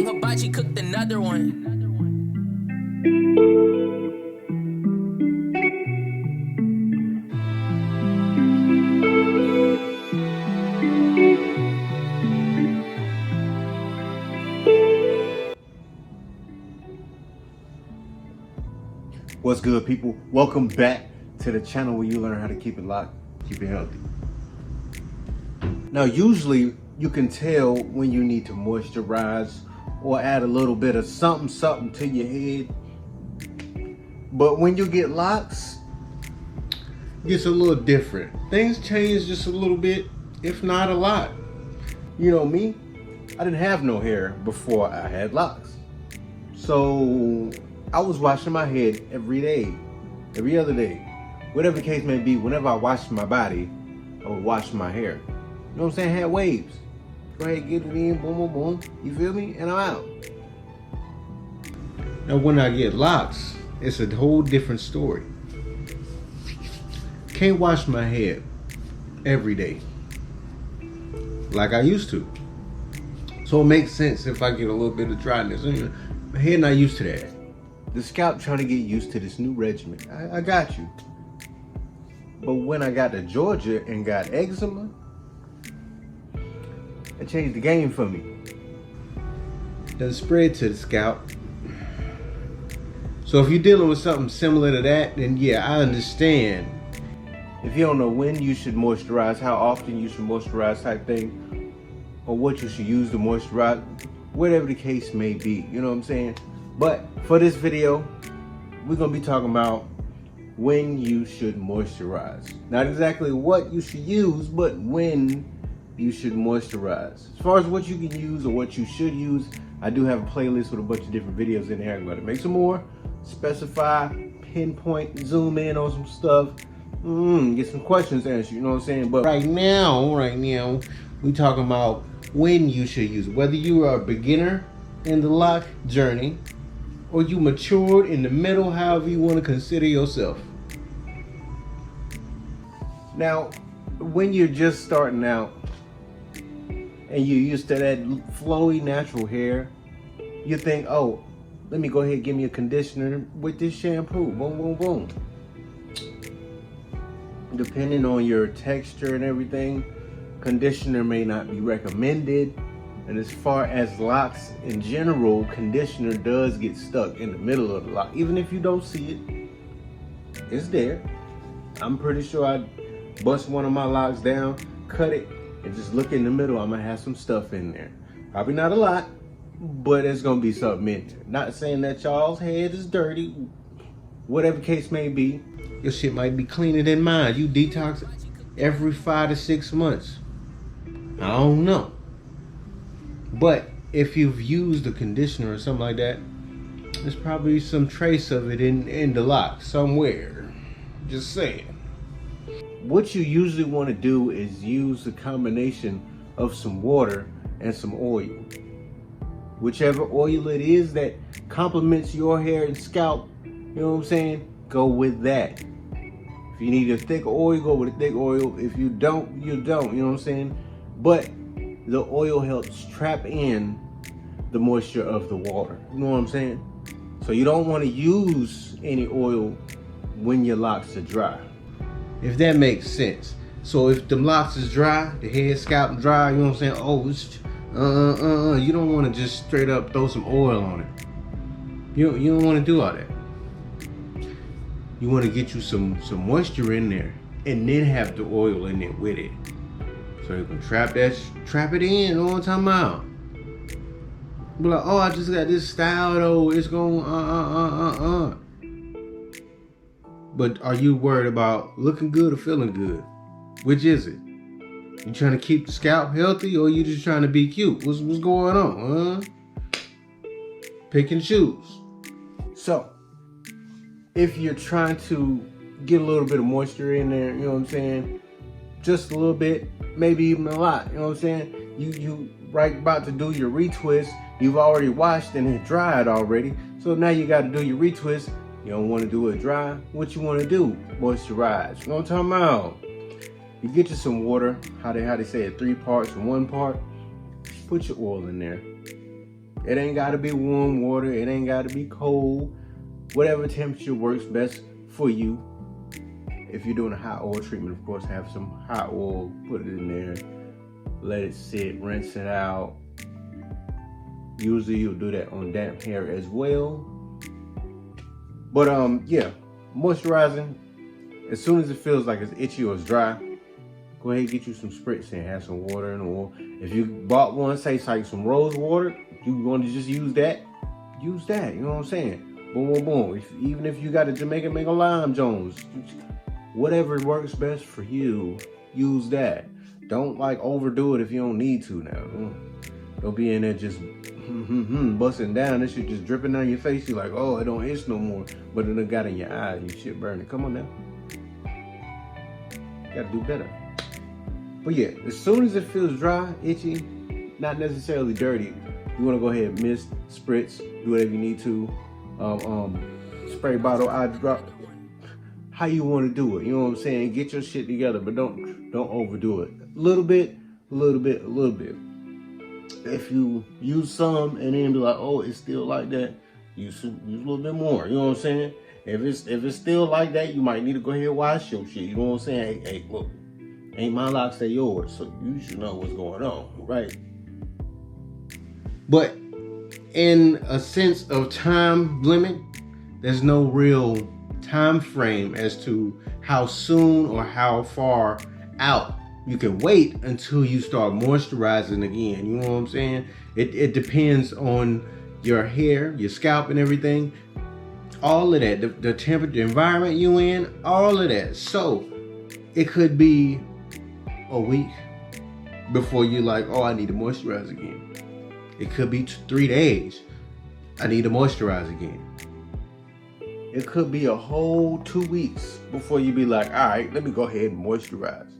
hibachi cooked another one. What's good, people? Welcome back to the channel where you learn how to keep it locked, keep it healthy. Now, usually you can tell when you need to moisturize or add a little bit of something to your head. But when you get locks, it gets a little different. Things change just a little bit, if not a lot. You know me, I didn't have no hair before I had locks. So I was washing my head every day, every other day. Whatever the case may be, whenever I washed my body, I would wash my hair. You know what I'm saying? I had waves. Go ahead, get it in, boom, boom, boom. You feel me? And I'm out. Now when I get locks, it's a whole different story. Can't wash my head every day like I used to. So it makes sense if I get a little bit of dryness. My head not used to that. The scalp trying to get used to this new regimen. I got you. But when I got to Georgia and got eczema, it changed the game for me. Doesn't spread to the scalp. So if you're dealing with something similar to that, then yeah, I understand. If you don't know when you should moisturize, how often you should moisturize type thing, or what you should use to moisturize, whatever the case may be, you know what I'm saying? But for this video, we're gonna be talking about when you should moisturize. Not exactly what you should use, but when you should moisturize. As far as what you can use or what you should use, I do have a playlist with a bunch of different videos in there. I'm gonna make some more, specify, pinpoint, zoom in on some stuff, get some questions answered, you know what I'm saying? But right now, we talking about when you should use it. Whether you are a beginner in the lock journey, or you matured in the middle, however you want to consider yourself. Now, when you're just starting out and you're used to that flowy natural hair, you think, oh, let me go ahead and give me a conditioner with this shampoo, boom, boom, boom. Depending on your texture and everything, conditioner may not be recommended. And as far as locks in general, conditioner does get stuck in the middle of the lock. Even if you don't see it, it's there. I'm pretty sure I bust one of my locks down, cut it, and just look in the middle. I'm gonna have some stuff in there. Probably not a lot, but it's gonna be something in there. Not saying that y'all's head is dirty, whatever case may be. Your shit might be cleaner than mine. You detox every 5 to 6 months. I don't know. But if you've used a conditioner or something like that, there's probably some trace of it in the lock somewhere. Just saying. What you usually want to do is use a combination of some water and some oil. Whichever oil it is that complements your hair and scalp, you know what I'm saying? Go with that. If you need a thick oil, go with a thick oil. If you don't, you don't, you know what I'm saying? But the oil helps trap in the moisture of the water. You know what I'm saying? So you don't want to use any oil when your locks are dry. If that makes sense. So if the locks is dry, the head, scalp dry, you know what I'm saying? Oh, it's, you don't want to just straight up throw some oil on it. You don't want to do all that. You want to get you some moisture in there and then have the oil in there with it. So you can trap it in, you know what I'm talking about? Be like, oh, I just got this style though, it's going But are you worried about looking good or feeling good? Which is it? You trying to keep the scalp healthy or you just trying to be cute? What's going on, huh? Pick and choose. So, if you're trying to get a little bit of moisture in there, you know what I'm saying? Just a little bit, maybe even a lot, you know what I'm saying? You right about to do your retwist, you've already washed and it dried already, so now you got to do your retwist. You don't want to do it dry. What you want to do? Moisturize. You know what I'm talking about? You get you some water, how they say it, 3 parts and 1 part. Put your oil in there. It ain't gotta be warm water, it ain't gotta be cold. Whatever temperature works best for you. If you're doing a hot oil treatment, of course, have some hot oil, put it in there, let it sit, rinse it out. Usually you'll do that on damp hair as well. But yeah, moisturizing, as soon as it feels like it's itchy or it's dry, go ahead and get you some spritz and have some water and oil. If you bought one, say it's like some rose water, you want to just use that, you know what I'm saying? Boom, boom, boom. Even if you got a Jamaican Mango Lime Jones, whatever works best for you, use that. Don't like overdo it if you don't need to now. Don't be in there just busting down. This shit just dripping down your face. You're like, oh, it don't itch no more. But it done got in your eyes and your shit burning. Come on now. Gotta do better. But yeah, as soon as it feels dry, itchy, not necessarily dirty, you wanna go ahead and mist, spritz, do whatever you need to. Spray bottle, eye drop. How you want to do it, you know what I'm saying? Get your shit together, but don't overdo it. A little bit. If you use some and then be like, oh, it's still like that, use a little bit more. You know what I'm saying? If it's still like that, you might need to go ahead and wash your shit. You know what I'm saying? Hey, look, ain't my locks, they yours, so you should know what's going on, right? But in a sense of time limit, there's no real time frame as to how soon or how far out you can wait until you start moisturizing again. You know what I'm saying? It depends on your hair, your scalp and everything. All of that, the temperature, the environment you in, all of that. So it could be a week before you're like, oh, I need to moisturize again. It could be 3 days. I need to moisturize again. It could be a whole 2 weeks before you be like, all right, let me go ahead and moisturize.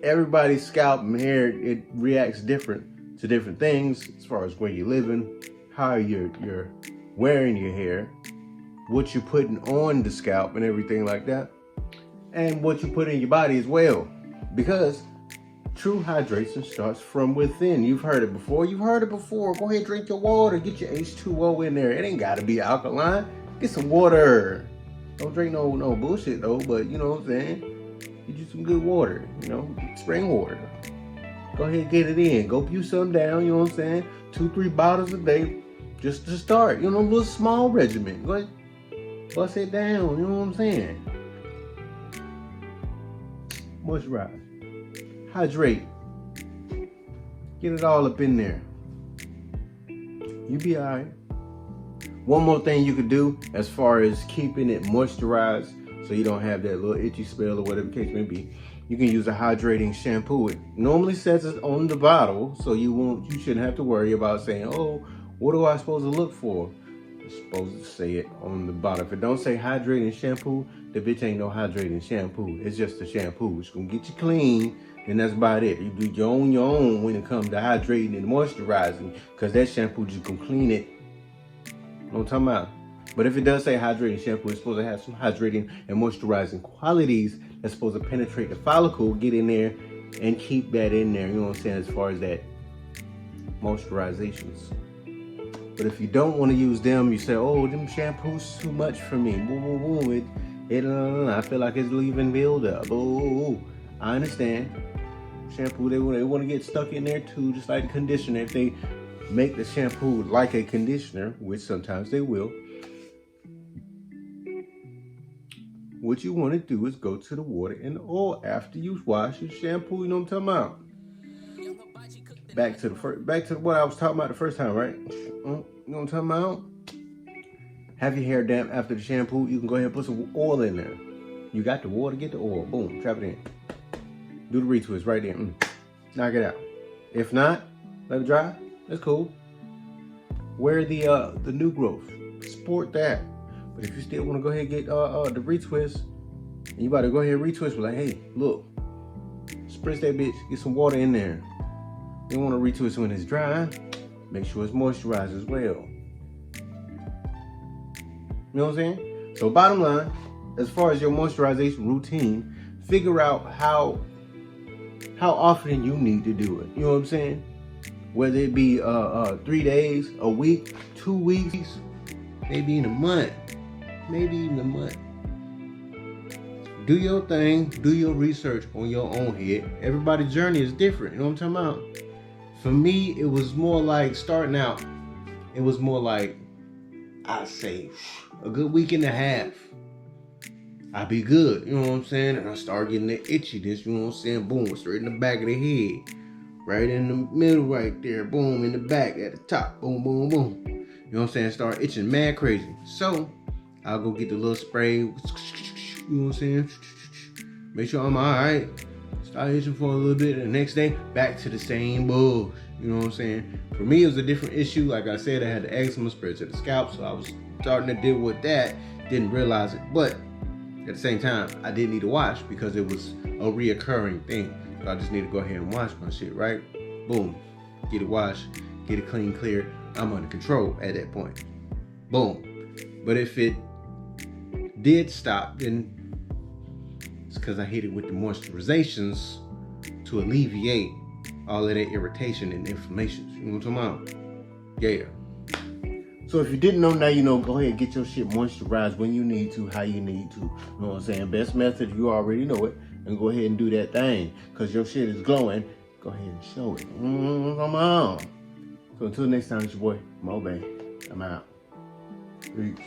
Everybody's scalp and hair, it reacts different to different things as far as where you're living, how you're wearing your hair, what you're putting on the scalp and everything like that, and what you put in your body as well. Because true hydration starts from within. You've heard it before. Go ahead, drink your water. Get your H2O in there. It ain't got to be alkaline. Get some water. Don't drink no bullshit though, but you know what I'm saying? Get you some good water, you know, spring water. Go ahead and get it in. Go pew some down, you know what I'm saying? 2-3 bottles a day just to start. You know, a little small regimen. Go ahead, bust it down, you know what I'm saying? Moisturize. Hydrate. Get it all up in there. You be alright. One more thing you could do as far as keeping it moisturized so you don't have that little itchy spell or whatever the case may be, you can use a hydrating shampoo. It normally says it's on the bottle, so you shouldn't have to worry about saying, oh, what do I supposed to look for? You're supposed to say it on the bottle. If it don't say hydrating shampoo, the bitch ain't no hydrating shampoo. It's just a shampoo. It's gonna get you clean, and that's about it. You do your own when it comes to hydrating and moisturizing, because that shampoo just gonna clean it. You know what I'm talking about? But if it does say hydrating shampoo, it's supposed to have some hydrating and moisturizing qualities that's supposed to penetrate the follicle, get in there, and keep that in there. You know what I'm saying? As far as that moisturizations. But if you don't want to use them, you say, oh, them shampoos too much for me. Boom, boom, boom. I feel like it's leaving buildup. Oh, I understand. Shampoo, they want to get stuck in there too, just like the conditioner. If they make the shampoo like a conditioner, which sometimes they will, what you want to do is go to the water and the oil after you wash your shampoo. You know what I'm talking about? Back to what I was talking about the first time, right? You know what I'm talking about? Have your hair damp after the shampoo. You can go ahead and put some oil in there. You got the water, get the oil. Boom, trap it in. Do the retwist right there. Knock it out. If not, let it dry. That's cool. Wear the new growth. Sport that. But if you still want to go ahead and get the retwist, and you about to go ahead and retwist, be like, hey, look, spritz that bitch, get some water in there. You want to retwist when it's dry, make sure it's moisturized as well. You know what I'm saying? So bottom line, as far as your moisturization routine, figure out how often you need to do it. You know what I'm saying? whether it be 3 days, a week, 2 weeks, maybe even a month, Do your thing, do your research on your own head. Everybody's journey is different, you know what I'm talking about? For me, it was more like starting out, it was more like, I'd say, a good week and a half. I'd be good, you know what I'm saying? And I start getting the itchiness, you know what I'm saying? Boom, straight in the back of the head. Right in the middle right there, boom, in the back, at the top, boom, boom, boom. You know what I'm saying? Start itching mad crazy. So, I'll go get the little spray, you know what I'm saying? Make sure I'm alright. Start itching for a little bit, and the next day, back to the same bullshit. You know what I'm saying? For me, it was a different issue. Like I said, I had the eczema spread to the scalp, so I was starting to deal with that. Didn't realize it, but at the same time, I did need to wash because it was a reoccurring thing. So I just need to go ahead and wash my shit, right? Boom. Get it washed, get it clean, clear. I'm under control at that point. Boom. But if it did stop, then it's because I hit it with the moisturizations to alleviate all of that irritation and inflammation. You know what I'm talking about? Yeah. So if you didn't know, now you know. Go ahead and get your shit moisturized when you need to, how you need to. You know what I'm saying? Best method, you already know it. And go ahead and do that thing. Because your shit is glowing. Go ahead and show it. Come on. So until next time, it's your boy, Mo Bay. I'm out. Peace.